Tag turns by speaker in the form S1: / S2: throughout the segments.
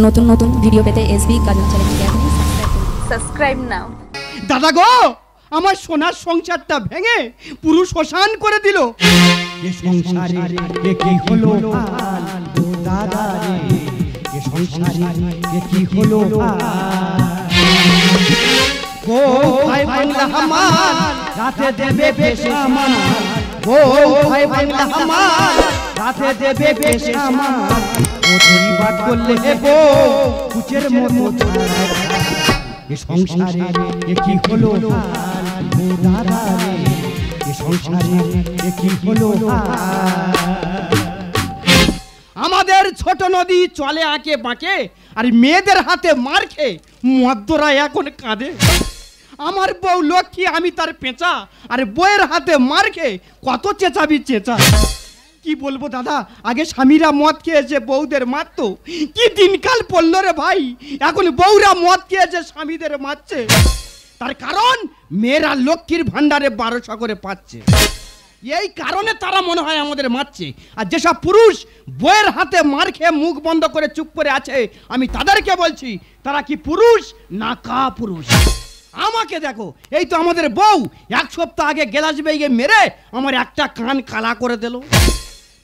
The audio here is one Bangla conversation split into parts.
S1: নতুন নতুন ভিডিও পেতে এসবি কাজল চ্যানেলকে এখনই
S2: সাবস্ক্রাইব নাও।
S3: দাদা গো, আমার সোনার সংসারটা ভেঙে পুরো শ্মশান করে দিল।
S4: এ সংসারে এ কি হলো হাল গো দাদা রে, এ সংসারে এ কি হলো
S3: গো ভাই বাংলা আমার
S4: রাতে দেবে বেশে আমার,
S3: গো ভাই বাংলা আমার
S4: রাতে দেবে বেশে আমার, ওঠি বাট করলে হেবো কুচের মতো এ সংসারে এ কি হলো হাল গো দাদা রে, এ সংসারে এ কি হলো
S3: আমাদের ছোট নদী চলে আঁকে বাঁকে, আর মেয়েদের হাতে মার খেয়ে মদ্যরা এখন কাঁদে। আমার বউ লক্ষ্মী, আমি তার পেঁচা, আর বউয়ের হাতে মার খেয়ে কত চেঁচাবি চেঁচা। কি বলবো দাদা, আগে স্বামীরা মদ খেয়েছে বউদের মারতো, কি দিনকাল পড়লো রে ভাই। এখন বউরা মদ খেয়েছে স্বামীদের মারছে। তার কারণ মেয়েরা লক্ষ্মীর ভান্ডারে 1200 করে পাচ্ছে, এই কারণে তারা মনে হয় আমাদের মারছে। আর যেসব পুরুষ বউয়ের হাতে মার খেয়ে মুখ বন্ধ করে চুপ করে আছে, আমি তাদেরকে বলছি তারা কি পুরুষ না কা পুরুষ। আমাকে দেখো, এই তো আমাদের বউ 1 সপ্তাহ আগে গেলাস বেগে মেরে আমার একটা কান কালা করে দিল।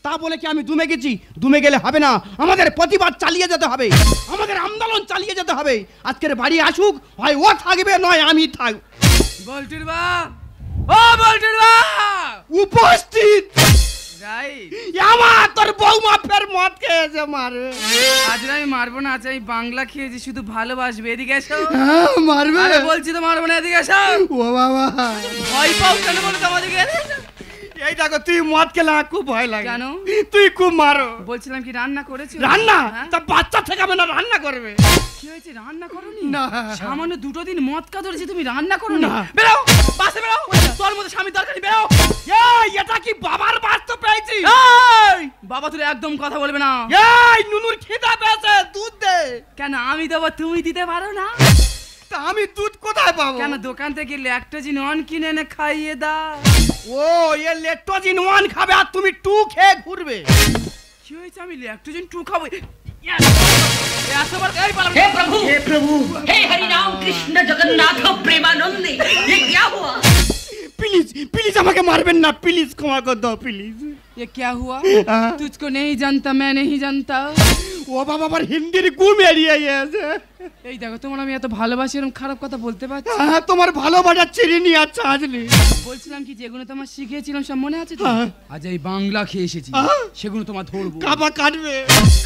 S3: তা বলে কি আমি দুমে গেছি? দুমে গেলে হবে না, আমাদের প্রতিবাদ চালিয়ে যেতে হবে, আমাদের আন্দোলন চালিয়ে যেতে হবে। আজকের বাড়ি আসুক, হয় ও থাকবে নয় আমি থাক।
S5: বল্টুর বা, ও বল্টুর বা
S3: উপস্থিত।
S5: যাই
S3: আমার তোর বউমা ফের মদ খেয়েছে মারবে।
S5: আজ আমি মারবো না, আজ আমি বাংলা খেয়েছি, শুধু ভালোবাসবে। এদিকে এসো।
S3: হ্যাঁ মারবে,
S5: আরে বলছি তো মারবো না, এদিকে এসো।
S3: ও বাবা,
S5: ভয় পাও কেন বলো তো আমাদেরকে?
S3: এই দেখো তুই মদ খেলে আমার খুব ভয় লাগে।
S5: কেন?
S3: তুই খুব মারো।
S5: বলছিলাম কি রান্না করেছো?
S3: রান্না?
S5: হ্যাঁ?
S3: তা বাচ্চা ঠেকাবে না, রান্না করবে।
S5: কি হয়েছে, রান্না করোনি?
S3: না।
S5: সামান্য 2 দিন মদ কা ধরেছি, তুমি রান্না করোনি?
S3: না।
S5: বেরো, বাসে বেরো, তোর মধ্যে স্বামী দরকারি, বেরো।
S3: এই এটা কি বাবার বাস্ত পেয়েছি?
S5: এই বাবা তুই একদম কথা বলবে না।
S3: এই নুনুর খিদা পেয়েছে, দুধ দে।
S5: কেন আমি দেবো, তুমি দিতে পারো না?
S3: তা আমি দুধ কোথায় পাবো?
S5: কেন দোকান থেকে ল্যাকটোজিন 1 কিনে এনে খাইয়ে দাও।
S3: ও এ ল্যাকটোজিন 1 খাবে আর তুমি 2 খেয়ে ঘুরবে।
S5: কি হয়েছে, আমি ল্যাকটোজিন 2 খাবো?
S6: हे प्रभु हे हरि राम कृष्ण जगन्नाथ प्रेमानंदी, ये क्या हुआ?
S3: প্লিজ প্লিজ আমাকে মারবেন না, প্লিজ ক্ষমা করে দাও প্লিজ।
S5: ये क्या हुआ?
S3: हाँ।
S5: तुझको नहीं जानता, मैं नहीं जानता।
S3: ও বাবা, আবার হিন্দির গুম এড়িয়ে গেছে।
S5: এই দেখো তোমার আমি এত ভালোবাসি, এরকম খারাপ কথা বলতে পারছি?
S3: হ্যাঁ, তোমার ভালোবাসা চিনি আচ্ছা আজলি।
S5: বলছিলাম কি, যেগুলো তোমার শিখিয়েছিলাম সব মনে আছে তো?
S3: হ্যাঁ।
S5: আজ এই বাংলা খেয়ে এসেছি,
S3: হ্যাঁ।
S5: সেগুলো তোমার ধরবো।
S3: কাবা কাটবে।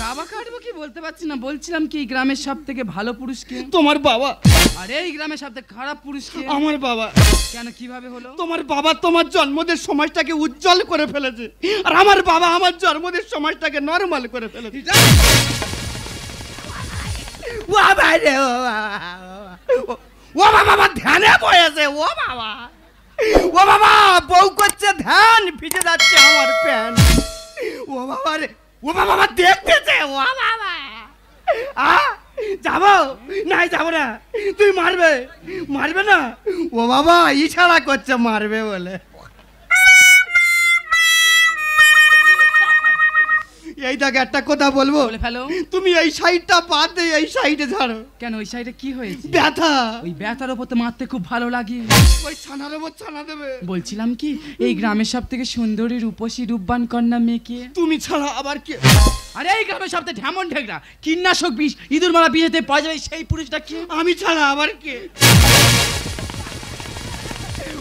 S5: কাবা কাটবো কি বলতে পারছি না। বলছিলাম কি, এই গ্রামের সব থেকে ভালো পুরুষ কে?
S3: তোমার বাবা।
S5: আর এই গ্রামের সব থেকে খারাপ পুরুষ কে?
S3: আমার বাবা।
S5: কেন, কিভাবে হলো?
S3: তোমার বাবা তোমার জন্মদের সমাজটাকে উজ্জ্বল করে ফেলেছে, আর আমার বাবা আমার জন্মদের সমাজটাকে নরমাল করে ফেলেছে। ও বাবা রে, ও বাবা ধ্যানে বয়েছে। ও বাবা, ও বাবা বউ করছে ধ্যান, ভিজে যাচ্ছে আমার প্যান্ট। ও বাবা রে, ও বাবা দেখতেছে। ও বাবা যাবো নাই, যাবো না। তুই মারবে, মারবে না? ও বাবা ইশারা করছে মারবে বলে। এই দেখো একটা কথা বলবো,
S5: বলে ফেলো।
S3: তুমি এই সাইডটা বাদ দিয়ে এই সাইডে ছাড়ো।
S5: কেন, ওই সাইডে কি হয়েছে?
S3: ব্যথা।
S5: ওই ব্যথার ওপর তো মারতে খুব ভালো লাগে।
S3: ওই ছানার উপর ছানা দেবে।
S5: বলছিলাম কি, এই গ্রামের সব থেকে সুন্দরী রূপসী রূপবান কন্যা মেয়েকে?
S3: তুমি ছাড়া আবার কে?
S5: আরে এই গ্রামের সব থেকে ঢেমন ঢেকরা, কীটনাশক বিষ, ইঁদুর মারা বিষেতে পাওয়া যাবে সেই পুরুষটা কি?
S3: আমি ছাড়া আবার কে?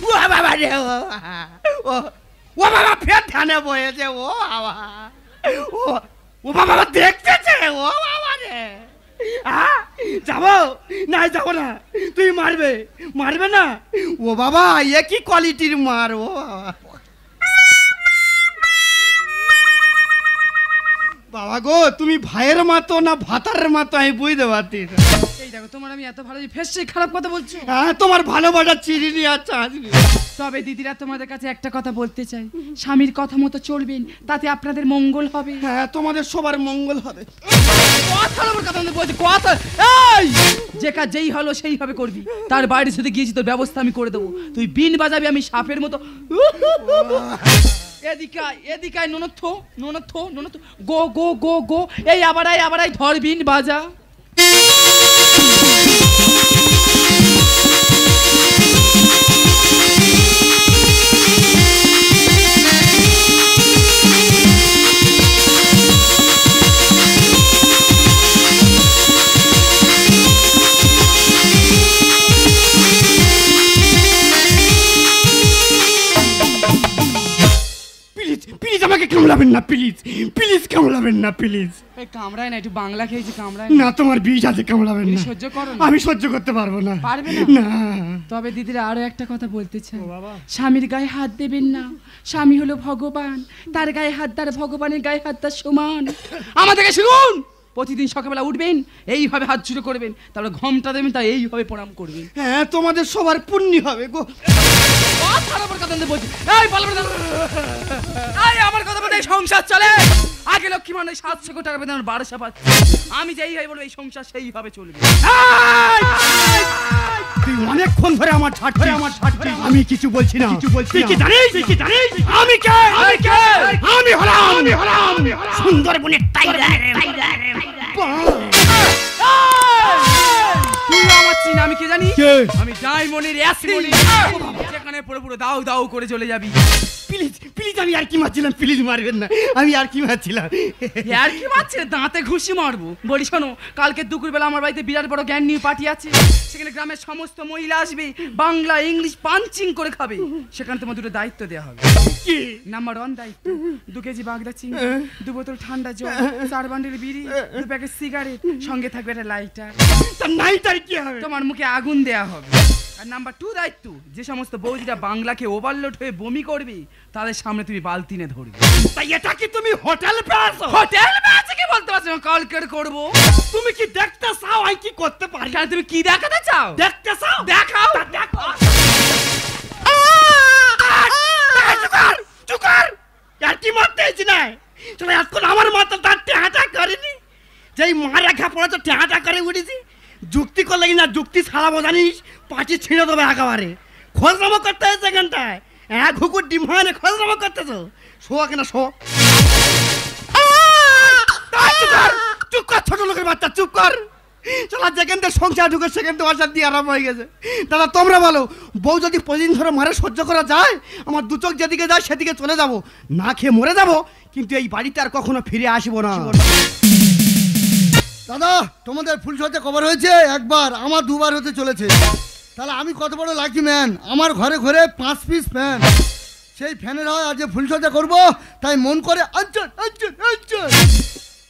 S3: ও বাবা রে, ও বাবা ফের ধ্যানে বয়েছে। ও বাবা, ও বাবা দেখতেছে। ও বাবা রে, যাবো নাই, যাবো না। তুই মারবে, মারবে না? ও বাবা এ কি কোয়ালিটির মার। ও বাবা, বাবা গো তুমি ভাইয়ের মতো না ভাতারের মতো আমি বুঝতে পারছি।
S5: এই দেখো তোমার আমি এত ভালো ফেস খারাপ কথা বলছো।
S3: হ্যাঁ, তোমার ভালোবাসা চিনি আচ্ছা আজকে।
S5: তবে দিদিরা তোমাদের কাছে একটা কথা বলতে চাই, স্বামীর কথা মতো চলবেন, তাতে আপনাদের মঙ্গল হবে।
S3: হ্যাঁ, তোমাদের সবার মঙ্গল হবে।
S5: কথার উপর কথা বলছি, কথা। এই যে কাজ যেই হলো সেই হবে করবি, তার বাইরে সাথে গিয়েছি তোর ব্যবস্থা আমি করে দেবো। তুই বিন বাজাবি, আমি সাপের মতো। এদিকে এদিকে ননথ ননথ ননথ, গো গো গো গো। এই আবার আই ধর বিন বাজা।
S3: কামড়াবেন না প্লিজ, প্লিজ কামড়াবেন না প্লিজ।
S5: এই কামড়ায় না, একটু বাংলা খেয়েছি, কামড়ায়
S3: না তোমার বিষ আছে, কামড়াবেন না।
S5: সহ্য করো না।
S3: আমি সহ্য করতে পারবো না।
S5: পারবে
S3: না?
S5: তবে দিদিরা আরো একটা কথা বলতে চাই, স্বামীর গায়ে হাত দেবেন না। স্বামী হলো ভগবান, তার গায়ে হাত তার ভগবানের গায়ে হাত তার সমান। আমাদেরকে শিখুন, প্রতিদিন সকালবেলা উঠবেন, এইভাবে হাত জুড়ে করবেন, তারপরে ঘমটা দেবেন, তাই এইভাবে প্রণাম করবেন।
S3: হ্যাঁ, তোমাদের সবার পুণ্য হবে গো।
S5: আমার কথা বলে সংসার চলে। আগে লক্ষ্মী মানে 700 কোটি টাকা বেতন 1200 পাচ্ছে। আমি যেইভাবে বলবো এই সংসার সেইভাবে চলবে।
S3: তুই অনেকক্ষণ ধরে আমার ছাড় ধরে আমার ছাড় ধরে আমি কিছু বলছি না, কিছু বলছি। তুই কি জানিস? তুই কি জানিস আমি কে? আমি কে? আমি হলাম সুন্দরবনের টাইগার।
S5: তুই আমার চিন, আমি কি জানি? আমি ডায়মন্ডের অ্যাসিড, যেখানে পুরো পুরো দাও দাও করে চলে যাবি।
S3: প্লিজ প্লিজ, আমি আর কি মারছিলাম, প্লিজ মারবেন না। আমি আর কি মারছিলাম,
S5: আর কি মারছে? দাঁতে ঘুষি মারবো। বলি শোনো, কালকে দুপুরবেলা আমার বাড়িতে বিরাট বড় জ্ঞান নিয়ে পার্টি আছে। সেখানে গ্রামের সমস্ত মহিলা আসবে, বাংলা ইংলিশ পাঞ্চিং করে খাবে। সেখানে তোমার দুটো দায়িত্ব দেওয়া হবে।
S3: কি?
S5: নাম্বার 1 দায়িত্ব, 2 কেজি বাগদা চিংড়ি, 2 বোতল ঠান্ডা জল, 4 বান্ডিল বিড়ি, 2 প্যাকেট সিগারেট, সঙ্গে থাকবে একটা লাইটার।
S3: তার নাইটার কি হবে?
S5: তোমার মুখে আগুন দেয়া হবে। আর নাম্বার 2 দায়িত্ব, যে সমস্ত বৌদিরা বাংলাকে ওভারলোড হয়ে বমি করবে, তাদের সামনে তুমি বালতিনে ধরবে।
S3: তাই এটা কি তুমি হোটেল পেয়েছো?
S5: হোটেল আছে কি বলতে পারছো? কালকে করবো।
S3: তুমি কি দেখতে চাও আমি কি করতে পারি?
S5: কেন, তুমি কি দেখাতে চাও?
S3: দেখতে চাও?
S5: দেখাও।
S3: দেখো। চুকার আর কি মারতেছি না। চলো এখন আমার মাথা তার টেহাটা করেনি, যেই মারা খা পড়েছে টেহাটা করে উঠেছি। যুক্তি করলে কিনা যুক্তি ছাড়াবো জানিস, পাটি ছিঁড়ে দেবে একেবারে। খোঁজনামো করতে হয়েছে এখানটায়, এক হুকুর ডিম হয় না, খোঁজনামো করতেছো। শো কিনা শো। চুপ কর ছোট লোকের বাচ্চা, চুপ কর। চলা যেখান থেকে সংসার ঢুকে সেখান থেকে অশান্তি আরাম হয়ে গেছে। দাদা তোমরা বলো, বউ যদি প্রতিদিন ধরে মারে সহ্য করা যায়? আমার দু চোখ যেদিকে যায় সেদিকে চলে যাব, না খেয়ে মরে যাব, কিন্তু এই বাড়িতে আর কখনো ফিরে আসবো না।
S7: দাদা তোমাদের ফুলসজ্জা কভার হয়েছে একবার, আমার 2 বার হতে চলেছে। তাহলে আমি কত বড় লাকি ম্যান, আমার ঘরে ঘরে 5 পিস ফ্যান। সেই ফ্যানের হয় আজ ফুলসজ্জা করবো, তাই মন করে আঞ্চল আঞ্চল আঞ্চল।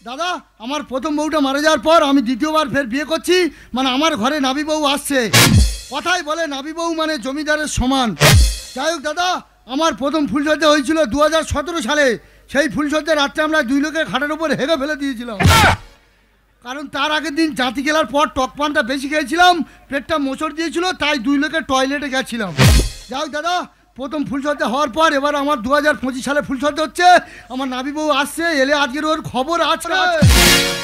S7: দাদা আমার প্রথম বউটা মারা যাওয়ার পর আমি দ্বিতীয়বার ফের বিয়ে করছি, মানে আমার ঘরে নাবি বউ আসছে। কথাই বলে নাবি বউ মানে জমিদারের সমান। যাই হোক দাদা, আমার প্রথম ফুলসজ্জা হয়েছিল 2017 সালে। সেই ফুলসজ্জা রাত্রে আমরা 2 লোকে খাটের উপর হেগে ফেলে দিয়েছিলাম, কারণ তার আগের দিন জাতি গেলার পর টক পানটা বেশি খেয়েছিলাম, পেটটা মোচড় দিয়েছিল, তাই 2 লোকে টয়লেটে গেছিলাম। যাই হোক দাদা, প্রথম ফুলসজ্জা হওয়ার পর এবার আমার 2025 সালে ফুলসজ্জা হচ্ছে। আমার নাবি বউ আসছে, এলে আজকের ওর খবর আছে।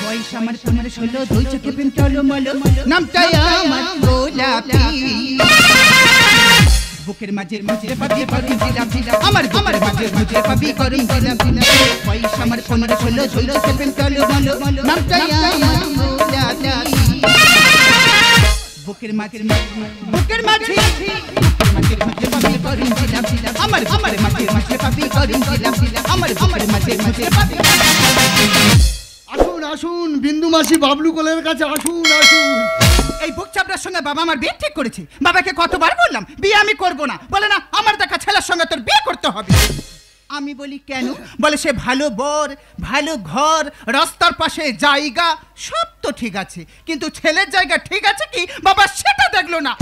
S8: বয়স আমার 15-16, 2 চোখে প্রেম টলমলো, নামটাই আমার গোলাপি। বুকের মাঝে মাঝে পাবি পাবি জিরা জিরা, আমার বুকের মাঝে মাঝে পাবি করুন জিরা জিরা। বয়স আমার 15-16, 2 চোখে প্রেম টলমলো, নামটাই আমার গোলাপি। বুকের মাঝে বুকের মাঝে মাঝে মাঝে পাবি করুন জিরা জিরা, আমার মাঝে মাঝে পাবি করুন জিরা জিরা, আমার মাঝে মাঝে পাবি।
S7: আসুন আসুন বিন্দু মাসি বাবলু কোলের কাছে আসুন আসুন।
S8: এই বুক চাপড়ার সঙ্গে বাবা আমার বিয়ে ঠিক করেছে। বাবাকে কতবার বললাম বিয়ে আমি করব না, বলে না আমার দেখা ছেলের সঙ্গে তোর বিয়ে করতে হবে। আমি বলি কেন? বলে সে ভালো বর, ভালো ঘর, রাস্তার পাশে জায়গা, সব তো ঠিক আছে, কিন্তু ছেলের জায়গা ঠিক আছে কি বাবা সেটা দেখলো না।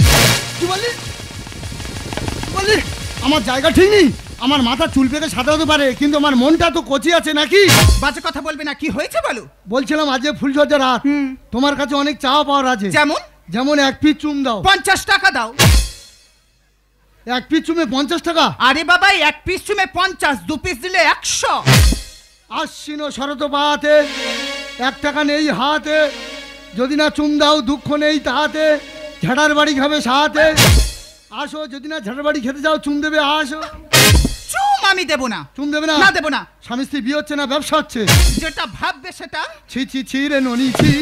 S7: কি বললি? আমার জায়গা ঠিক নেই? আমার মাথা চুল পেকে সাদা হতে পারে, কিন্তু আমার মনটা তো কচি আছে নাকি?
S8: বাজে কথা বলবে না, কি হয়েছে বলো।
S7: বলছিলাম আজ ফুলসজ্জা রাত, তোমার কাছে অনেক চাওয়া পাওয়ার আছে।
S8: যেমন?
S7: যেমন 1 পিস চুম দাও।
S8: 50 টাকা দাও।
S7: 1 পিস চুমে 50 টাকা?
S8: আরে বাবা 1 পিস চুমে 50, 2 পিস দিলে 100।
S7: আশ্বিন শরত পাহাতে, 1 টাকা নেই হাতে, যদি না চুম দাও দুঃখ নেই তাহাতে, ঝাড়ার বাড়ি খাবে সাহাতে। আসো, যদি না ঝাড়ার বাড়ি খেতে যাও চুম দেবে আসো।
S8: চুম আমি দেব না।
S7: চুম দেবে না?
S8: না দেব না।
S7: স্বামী স্ত্রী বিয়ে হচ্ছে না ব্যবসা হচ্ছে।
S8: যেটা ভাববে সেটা।
S7: ছি ছি ছি রে ননি ছি,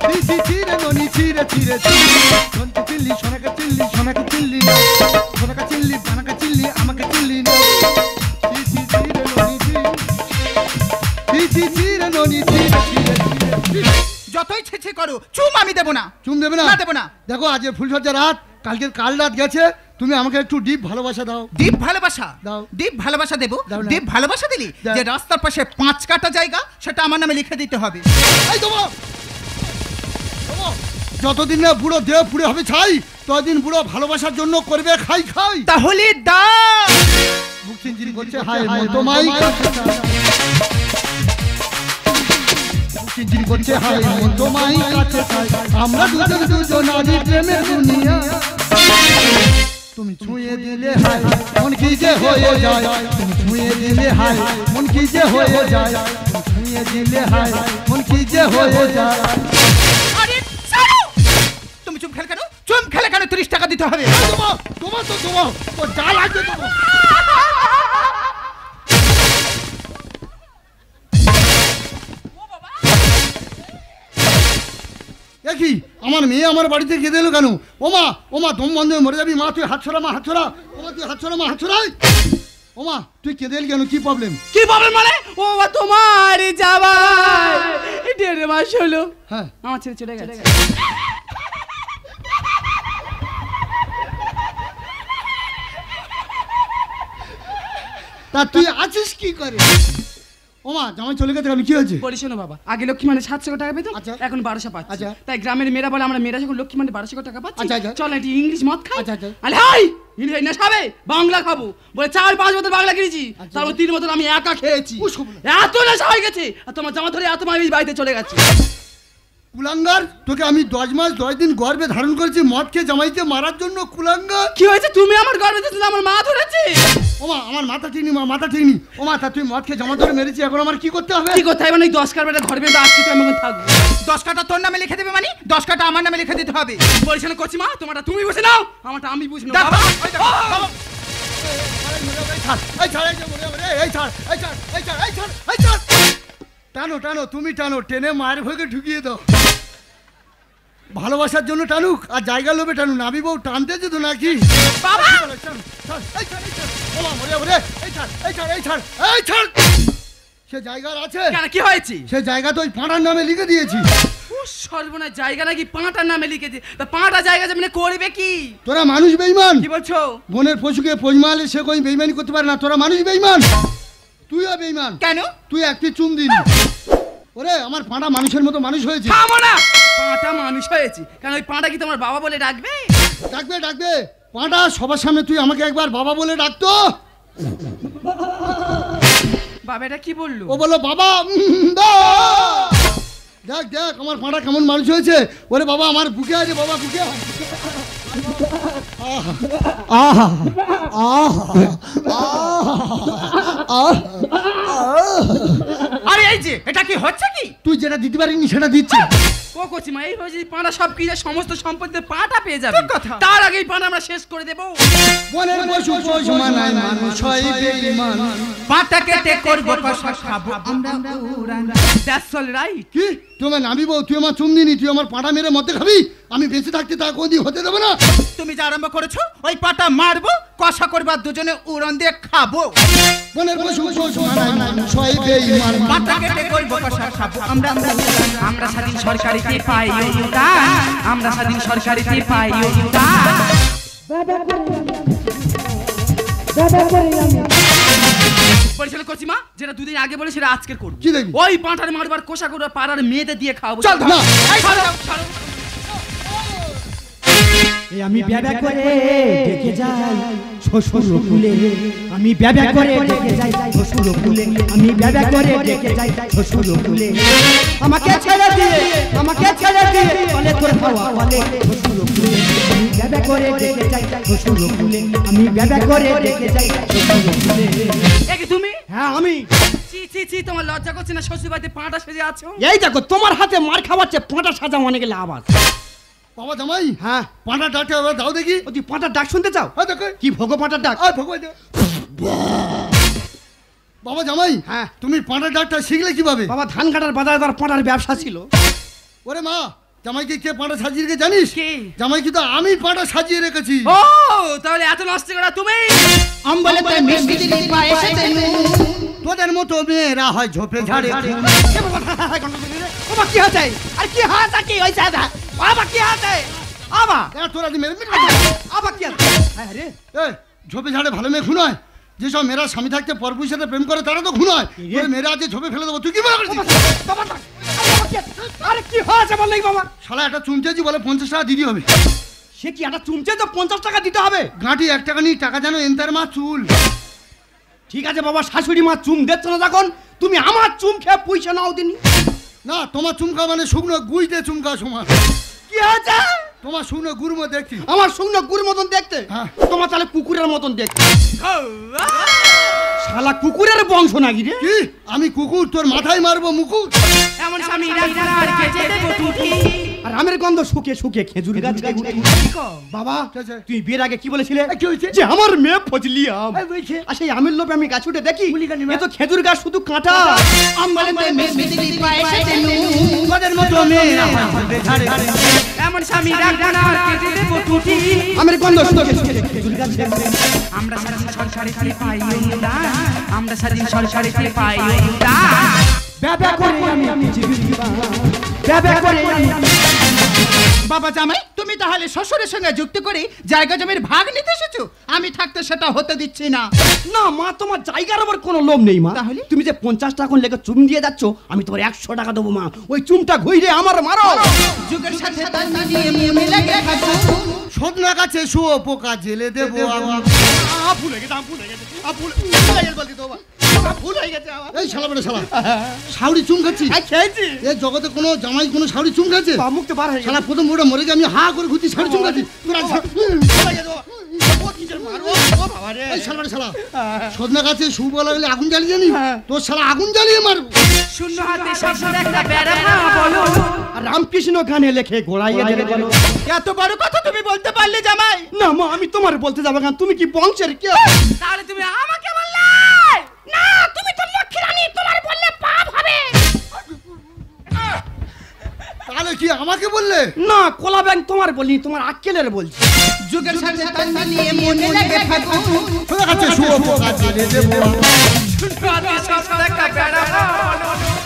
S7: ছি ছি ছি রে ননি ছি রে ছি রে ছি। সোনকে চিল্লি সোনাকে চিল্লি সোনাকে চিল্লি না, সোনাকে চিল্লি বানাকে চিল্লি আমাকে চিল্লি না। ছি ছি ছি রে ননি ছি, ছি ছি ছি রে ননি ছি রে ছি রে ছি।
S8: যতই ছেছে করো চুম আমি দেব না।
S7: চুম দেবে না?
S8: না দেব না।
S7: দেখো আজ ফুলসজ্জা রাত, কাল রাত গেছে, তুমি আমাকে একটু ডিপ ভালোবাসা দাও।
S8: ডিপ ভালোবাসা
S7: দাও।
S8: ডিপ ভালোবাসা দেবো?
S7: দাও না।
S8: ডিপ ভালোবাসা দিলি
S7: দাও।
S8: যে রাস্তার পাশে 5 কাটা জায়গা সেটা আমার নামে লিখে দিতে হবে।
S7: এই দেবো যতদিন না বুড়ো দেহ পুড়ে হবে ছাই, ততদিন বুড়ো ভালোবাসার জন্য করবে খাই খাই।
S8: তাহলে দাও।
S7: মুখ চিনচিন করছে হায় মন তোমায় চিনচিন করছে হায় মন তোমায় কাছে চাই। আমরা দুজনারি প্রেমের দুনিয়া। তুমি ছুঁয়ে দিলে হায় মন কি যে হয়ে যায়। তুমি ছুঁয়ে দিলে হায় মন কি যে হয়ে যায়। তুমি ছুঁয়ে দিলে হায় মন কি যে হয়ে যায়।
S8: আরে ছাড়ো। তুমি চুপ খেলে কেন? চুপ খেলে কেন? 30 টাকা দিতে হবে।
S7: তোমার তো তোমার ও যা লাগবে তোমার। দেখি আমার মেয়ে আমার বাড়িতে গেঁদে এলো কেন? ওমা ওমা দম বন্ধ হয়ে মরে যাবি। মা তুই হাত ছড়া, মা হাত ছড়া। ওমা তুই হাত ছড়া, মা হাত ছড়াই। ওমা তুই কেঁদে এলি কেন? কি প্রবলেম?
S5: কি প্রবলেম মানে? ও বাবা তোমার যাবাই 1.5 মাস হলো।
S7: হ্যাঁ
S5: আমার ছেলে চলে গেছে।
S7: তা তুই আছিস কি করে? ওমা জামাই চলে গেছে কেন? কি হয়েছে?
S5: বলি শোনো বাবা, আগে লক্ষ্মী মানে 700 টাকা পেতাম,
S7: আচ্ছা।
S5: এখন 1200 পাচ্ছি।
S7: আচ্ছা।
S5: তাই গ্রামের মেয়েরা বলে আমরা মেয়েরা যখন লক্ষ্মী মানে 1200 টাকা পাচ্ছি,
S7: আচ্ছা, আচ্ছা।
S5: চল একটু ইংলিশ মদ খাই।
S7: আচ্ছা, আচ্ছা।
S5: আরে হাই ইংলিশ না খাবে, বাংলা খাবো বলে 4-5 বোতল বাংলা কিনেছি, তার মধ্যে 3 বোতল আমি একা খেয়েছি। এত নেশা হয়ে গেছে, আর তোমার জামা ধরে এত মাইল বাড়িতে চলে গেছে।
S7: কুলাঙ্গার, তোকে আমি 10 মাস 10 দিন গর্ভে ধারণ করেছি মদ খেয়ে জামাইকে মারার জন্য। কুলাঙ্গার
S5: কি হয়েছে? তুমি আমার গর্ভে দিয়েছিলে, আমার মা ধরেছে।
S7: ওমা আমার মাথা ঠিক নি, মা মাথা ঠিক নি। ওমা তা তুই মদ খেয়ে জামা ধরে মেরেছি, এখন আমার কি করতে হবে?
S5: কি করতে হবে? মানে 10 কাটা ঘর বেঁধে আজকে তো আমি এখন থাকবো।
S8: 10 কাটা তোর নামে লিখে দেবে মানে 10 কাটা আমার নামে লিখে দিতে হবে।
S5: বলিস না করছি মা, তোমারটা তুমি বুঝে নাও, আমারটা আমি বুঝে নাও।
S8: বাবা, ওই দেখো, বাবা।
S7: টানো টানো, তুমি টানো, টেনে মায়ের ভোগে ঢুকিয়ে দাও। ভালোবাসার জন্য টানুক আর জায়গা লোভে টানুক, নাবি বউ টানতে যেত নাকি?
S8: বাবা!
S7: সে জায়গা আছে,
S5: কেন কি হয়েছে?
S7: সে জায়গা তো ওই পাঁড়ার নামে লিখে দিয়েছি।
S5: ও সর্বনাশ, জায়গা নাকি পাঁটার নামে লিখে দি, তা পাঁটা জায়গা জমিনে করবে কি?
S7: তোরা মানুষ বেঈমান।
S5: কি বলছো?
S7: বনের পশুকে পোজমালে সে কই বেঈমানি করতে পারে না। তোরা মানুষ বেঈমান, তুইও বেঈমান।
S8: কেন?
S7: তুই একটি চুম দিলি। ওরে আমার পাঁড়া মানুষের মতো মানুষ হয়েছে।
S5: থামো না, পাঁটা মানুষ হয়েছে কেন? ওই পাঁটা কি তোমার বাবা বলে ডাকবে?
S7: ডাকবে ডাকবে। পাঁড়া সবার সামনে তুই আমাকে একবার বাবা বলে ডাকতো।
S5: বাবা এটা কি বললো?
S7: ও বললো বাবা। দেখ দেখ আমার পাঁড়া কেমন মানুষ হয়েছে। ওরে বাবা আমার বুকে আছে, বাবা বুকে।
S8: আরে এই যে এটা কি হচ্ছে কি?
S7: তুই যেটা দিতে পারিনি সেটা দিচ্ছি।
S5: ও কচিমা এই হয়েছে পাঁটা সব কি সমস্ত সম্পত্তি পাঁটা পেয়ে যাবে,
S8: ঠিক কথা।
S5: তার আগেই পাঁটা আমরা শেষ করে দেবো।
S7: বনের পশু পোষ মানায় মানুষ হয় বেঈমান।
S8: পাটা কেটে করব কষা খাবো আমরা উড়ান।
S5: That's all right.
S7: কি তুই আমার নাবি বউ, তুই আমার চুম দিনি, তুই আমার পাঁড়া মেরে মধ্যে খাবি? আমি বেঁচে থাকতে তা কোনদিন হতে দেবো না।
S8: তুমি যা আরম্ভ করেছো ওই পাটা মারবো, কষা করবা, দুজনে উড়ান দিয়ে খাবো।
S7: বনের পশু পোষ মানায় মানুষ হয় বেঈমান।
S8: পাটা কেটে করব কষা খাবো আমরা উড়ান।
S5: আমরা স্বাধীন সরকারিতে পাই অনুদান, আমরা স্বাধীন সরকারিতে পাই অনুদান। বলছিল কচিমা যেটা দুদিন আগে বলে সেটা আজকের করবো।
S7: কি দেখবি?
S5: ওই পাঁঠার মারবার কোষা করবো, পাড়ার মেয়েদের দিয়ে খাওয়াবো।
S8: চল
S7: না।
S8: এই ছাড়ো, ছাড়ো।
S4: এই আমি ব্যাবা করে দেখে যাই শ্বশুর কুলে, আমি ব্যাবা করে দেখে যাই শ্বশুর কুলে, আমি ব্যাবা করে দেখে যাই শ্বশুর কুলে। আমাকে ছেড়ে দিয়ে, আমাকে ছেড়ে দিয়ে বলে তোর খাওয়া বলে শ্বশুর কুলে, আমি ব্যাবা করে দেখে যাই শ্বশুর কুলে, আমি ব্যাবা করে দেখে যাই শ্বশুর কুলে।
S5: এ কি তুমি?
S3: হ্যাঁ আমি।
S5: চি চি চি, তোমার লজ্জা করছে না? শ্বশুর বাড়িতে পাঁটা সেজে আছো।
S3: এই দেখো তোমার হাতে মার খাওয়াচ্ছে, পাঁটা সাজা অনেক লাভ আছে।
S7: বাবা জামাই
S3: হ্যাঁ
S7: পাঁড়া ডাকতে এবার দাও দেখি।
S3: ও তুই পাঁটার ডাক শুনতে চাও?
S7: হ্যাঁ দেখো
S3: কি ভোগ পাঁটার ডাক?
S7: আর ভগবান। বাবা জামাই
S3: হ্যাঁ।
S7: তুমি পাঁড়া ডাকটা শিখলে কিভাবে?
S3: বাবা ধান কাটার বাজারে তার পাঁটার ব্যবসা ছিল।
S7: ওরে মা জামাইকে কে পাঁড়া সাজিয়ে রেখে জানিস?
S5: কে?
S7: জামাই কিন্তু আমি পাঁড়া সাজিয়ে রেখেছি।
S5: ও তাহলে এত নষ্ট করা তুমি?
S4: আম্বলে তাই মিষ্টি দিদি পায়েসে তেনু,
S7: তোদের মতো মেয়েরা হয় ঝোপে ঝাড়ে।
S3: বাবা কি হয়েছে? আর কি হয়েছে? কি হয়েছে? বাবা কি হয়েছে? আবার
S7: তোরা মেরে
S3: আবার কি আছে? হ্যাঁ রে
S7: ঝোপে ঝাড়ে ভালো মেয়ে খুন হয়, যেসব মেয়েরা স্বামী থাকতে পরপুরুষের সাথে প্রেম করে তারা তো খুন হয়। মেয়েরা আছে ঝোপে ফেলে দেবো, তুই কি মনে করছিস?
S3: বাবা আরে কি হয়েছে বল নাই বাবা?
S7: শালা একটা চুমচেছি বলে 50 টাকা দিদি হবে।
S3: সে কি একটা চুমচে তো 50 টাকা দিতে হবে?
S7: গাঁটি 1 টাকা নিয়ে টাকা যেন এন্তার মা চুল।
S3: ঠিক আছে বাবা, শাশুড়ি মা চুম দিচ্ছ না যখন, তুমি আমার চুম খেয়ে পয়সা নাও দিনি।
S7: না তোমার চুমকা মানে শুকনো গুই দিয়ে চুমকা সমান।
S3: কি হয়েছে?
S7: তোমার শুকনো গুড় মতো দেখছি।
S3: আমার শুকনো গুড় মতন দেখতে?
S7: হ্যাঁ।
S3: তোমার তাহলে কুকুরের মতন দেখতে। শালা কুকুরের বংশ নাকি রে?
S7: কি আমি কুকুর, তোর মাথায় মারবো মুকুর।
S5: এমন স্বামী রাখার কেটে দেব টুটি।
S3: আর আমের গন্ধ শুকে শুকে খেজুর গাছে উঠে। বাবা তুই বিয়ের আগে কি বলেছিলে?
S7: কি হয়েছে?
S3: যে আমার মেয়ে ফজলি আম। আর সেই আমের লোভে আমি গাছ উঠে দেখি এ তো খেজুর গাছ শুধু কাঁটা।
S5: আম বলে মেদিলি পায়েতে নুন।
S7: তোদের মতো মেয়ে আমার ঝোপে ঝাড়ে।
S5: এমন স্বামী রাখার কেটে দেব টুটি।
S3: আমের গন্ধ শুকে শুকে খেজুর গাছে।
S5: আমরা স্বাধীন সরকারি খালি পাই অনুদান। আমরা স্বাধীন সরকারি খালি পাই অনুদান।
S4: ব্যবহার করে আমি ব্যবহার করে
S8: বাবা জামাই তুমি তাহলে শ্বশুরের সঙ্গে যুক্ত করে জায়গা জমির ভাগ নিতে এসেছো? আমি থাকতে সেটা হতে দিচ্ছি না।
S3: না মা, তোমার জায়গার উপর কোনো লোভ নেই মা।
S8: তাহলে?
S3: তুমি যে 50 টাকা লেগে চুম দিয়ে যাচ্ছ, আমি তোমার 100 টাকা দেবো মা। ওই চুমটা ঘুরে আমার মারো।
S8: যুগের সাথে তাল মিলিয়ে মিলে গেছো।
S7: সদনা গাছে শুয়ো পোকা জেলে দেবো আমি।
S3: ভুলে গেছে বলছি তো ভুল হয়ে গেছে আমার।
S7: এই শালা বড় শালা শাউরি চুম খাচ্ছি।
S3: খেয়েছি
S7: এই জগতে কোনো জামাই কোনো শাউরি চুম খাচ্ছে?
S3: মুখতে বার হয়ে
S7: শালা প্রথম বুড়ো মরে গিয়ে আমি হা করে ঘুরছি শাউরি চুম খাচ্ছি। তোরা এই শালা বড় শালা সদনা গাছে শু বলা গেলে আগুন জ্বালিয়ে জানি তোর শালা আগুন জ্বালিয়ে মারবো।
S5: শূন্য হাতে শাশুড় একটা বেড়া বলো।
S3: আর রামকৃষ্ণ গানে লেখে গোড়াইয়া দেবে বলো।
S8: এত বড় কথা তুমি বলতে পারলে জামাই?
S3: না মা, আমি তোমার বলতে যাবো কেন? তুমি কি বংশের কে?
S5: তাহলে তুমি আমাকে বললে না, তুমি তো লক্ষ্মী রানী, তোমার বললে পাপ হবে।
S7: তাহলে কি আমাকে বললে?
S3: না, কোলা ব্যাংক তোমার বলিনি, তোমার আক্কেলের বলছি।
S8: যুগের সাথে তাল মিলিয়ে মনে লাগে থাকো।
S7: সদনা গাছে শুয়ো পোকা জেলে দেবো আমি।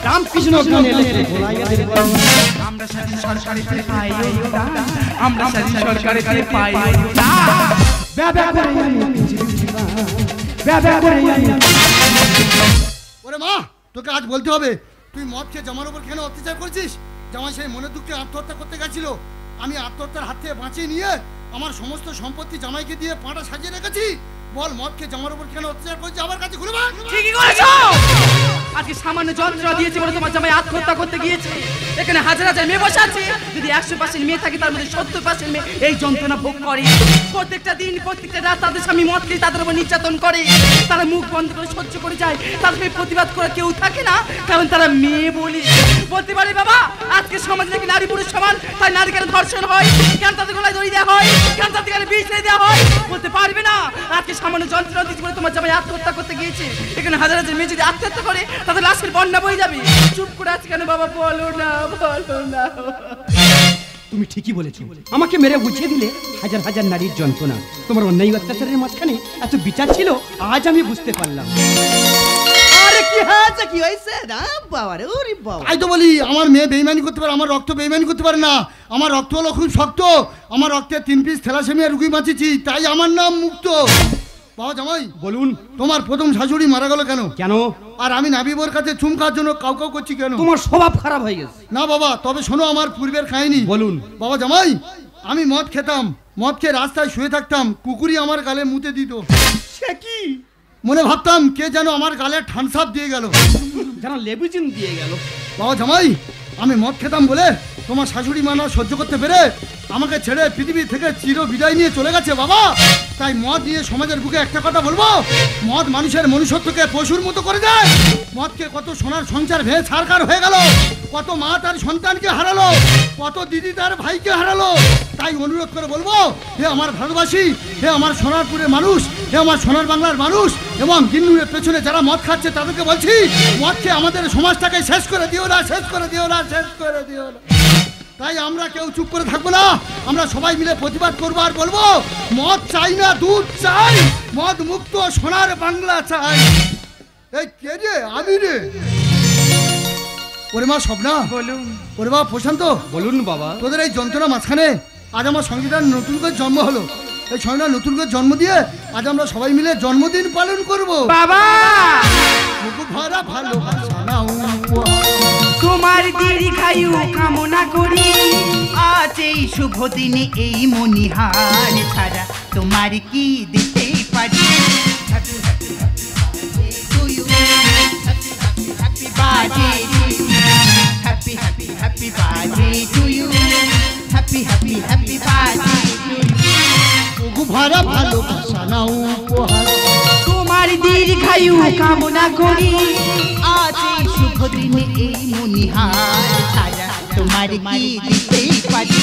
S3: রামকৃষ্ণ গানে লেখে গোড়াইয়া দেবে বলো।
S5: আমরা স্বাধীন সরকারি খালি পাই অনুদান। আমরা স্বাধীন সরকারি খালি পাই অনুদান।
S4: ব্যবহার করে ব্যবহার করে
S7: ওরে মা, তোকে আজ বলতে হবে তুই মদ খেয়ে জামার উপর কেন অত্যাচার করছিস? জামাই সেই মনে দুঃখে আত্মহত্যা করতে গেছিল, আমি আত্মহত্যার হাত থেকে বাঁচিয়ে নিয়ে আমার সমস্ত সম্পত্তি জামাইকে দিয়ে পাঁটা সাজিয়ে রেখেছি। বল মদ খেয়ে জামার উপর কেন অত্যাচার করছিস? আমার কাছে খুলে বল।
S5: ঠিকই করেছো। আজকে সামান্য যন্ত্রণা দিয়েছে বলে তোমার জামাই আত্মহত্যা করতে গিয়েছে। এখানে হাজার হাজার মেয়ে বসে আছে, যদি 100% মেয়ে থাকে তার মধ্যে 70% মেয়ে এই যন্ত্রণা ভোগ করে। প্রত্যেকটা দিন প্রত্যেকটা রাত তাদের স্বামী মদ খেয়ে তাদের উপর নির্যাতন করে। তারা মুখ বন্ধ করে সহ্য করে যায়, তাদের প্রতিবাদ করে কেউ থাকে না, কারণ তারা মেয়ে বলি। বলতে পারি বাবা, আজকে সমাজে নাকি নারী পুরুষ সমান, তাই নারী কেন ধর্ষণ হয়, কেন তাদের গলায় দড়ি দেওয়া হয়, কেন তাদের গালে বিষ দেওয়া হয়? বলতে পারবে না। আজকে সামান্য যন্ত্রণা দিচ্ছে বলে তোমার জামাই আত্মহত্যা করতে গিয়েছে। এখানে হাজার হাজার মেয়ে যদি আত্মহত্যা করে তাদের লাশের বন্যা বয়ে যাবে। চুপ করে আছে কেন বাবা? বলো না, বলো না।
S3: তুমি ঠিকই বলেছো, আমাকে মেরে বুঝিয়ে দিলে হাজার হাজার নারীর যন্ত্রণা। তোমার অন্যায় অত্যাচারের মাঝখানে এত বিচার ছিল, আজ আমি বুঝতে পারলাম। আরে কি হয়েছে, কি হয়েছে? বাবা রে, ওরে বাবা।
S7: তাই তো বলি আমার মেয়ে বেইমানি করতে পারে, আমার রক্ত বেইমানি করতে পারে না। আমার রক্ত হলো খুব শক্ত, আমার রক্তে 3 পিস থ্যালাসেমিয়া রুগী বাঁচিয়েছি, তাই আমার নাম মুক্ত। বাবা জামাই
S3: বলুন,
S7: তোমার প্রথম শাশুড়ি মারা গেল কেন?
S3: কেন?
S7: আর আমি নাবিবর কাছে চুম খাওয়ার জন্য কাউ কাউ করছি কেন?
S3: তোমার স্বভাব খারাপ হয়ে গেছে।
S7: না বাবা, তবে শোনো আমার পূর্বের কাহিনী।
S3: বলুন।
S7: বাবা জামাই, আমি মদ খেতাম, মদ খেয়ে রাস্তায় শুয়ে থাকতাম, কুকুরই আমার গালে মুতে দিত।
S3: সে কি?
S7: মনে ভাবতাম কে যেন আমার গালে ঠানসাপ দিয়ে গেল,
S3: যেন লেবুচিন দিয়ে গেল।
S7: বাবা জামাই, আমি মদ খেতাম বলে তোমার শাশুড়ি মানা সহ্য করতে পেরে আমাকে ছেড়ে পৃথিবী থেকে চির বিদায় নিয়ে চলে গেছে বাবা। তাই মদ নিয়ে সমাজের বুকে একটা কথা বলবো, মদ মানুষের মনুষ্যত্বকে পশুর মতো করে দেয়। মদকে কত সোনার সংসার ভেঙে ছারখার হয়ে গেল, কত মা তার সন্তানকে হারালো, কত দিদি তার ভাইকে হারালো। তাই অনুরোধ করে বলবো, হে আমার ভারতবাসী, হে আমার সোনারপুরের মানুষ, হে আমার সোনার বাংলার মানুষ এবং গিন্নুরের পেছনে যারা মদ খাচ্ছে তাদেরকে বলছি, মদকে আমাদের সমাজটাকে শেষ করে দিও না, শেষ করে দিও না, শেষ করে দিও না। তাই আমরা কেউ চুপ করে থাকবো না, আমরা সবাই মিলে প্রতিবাদ করবো আর বলবো, মদ চাই না, দুধ চাই, মদ মুক্ত সোনার বাংলা চাই। এই কে রে? আমি রে। ওরে মা স্বপ্না,
S5: বলুন।
S7: ওরে বাবা প্রশান্ত,
S3: বলুন বাবা।
S7: তোদের এই যন্ত্রণা মাঝখানে আজ আমার সঙ্গীতার নতুন করে জন্ম হলো। এই সঙ্গীতার নতুন করে জন্ম দিয়ে আজ আমরা সবাই মিলে জন্মদিন পালন করব।
S5: বাবা
S7: বুকু ভরা ভালোবাসা নাও
S8: তোমার দীর্ঘায়ু কামনা করি, আজ এই শুভ দিনে এই মনিহার ছাড়া তোমার কি দিতে পারি। Happy, happy, happy birthday to you. Happy, happy, happy birthday to you.
S7: বুকু ভরা ভালোবাসা নাও উপহার।
S5: তোমার দীর্ঘায়ু কামনা করি,
S8: আজ এই শুভ দিনে এই মনিহার ছাড়া তোমার কি দিতে পারি।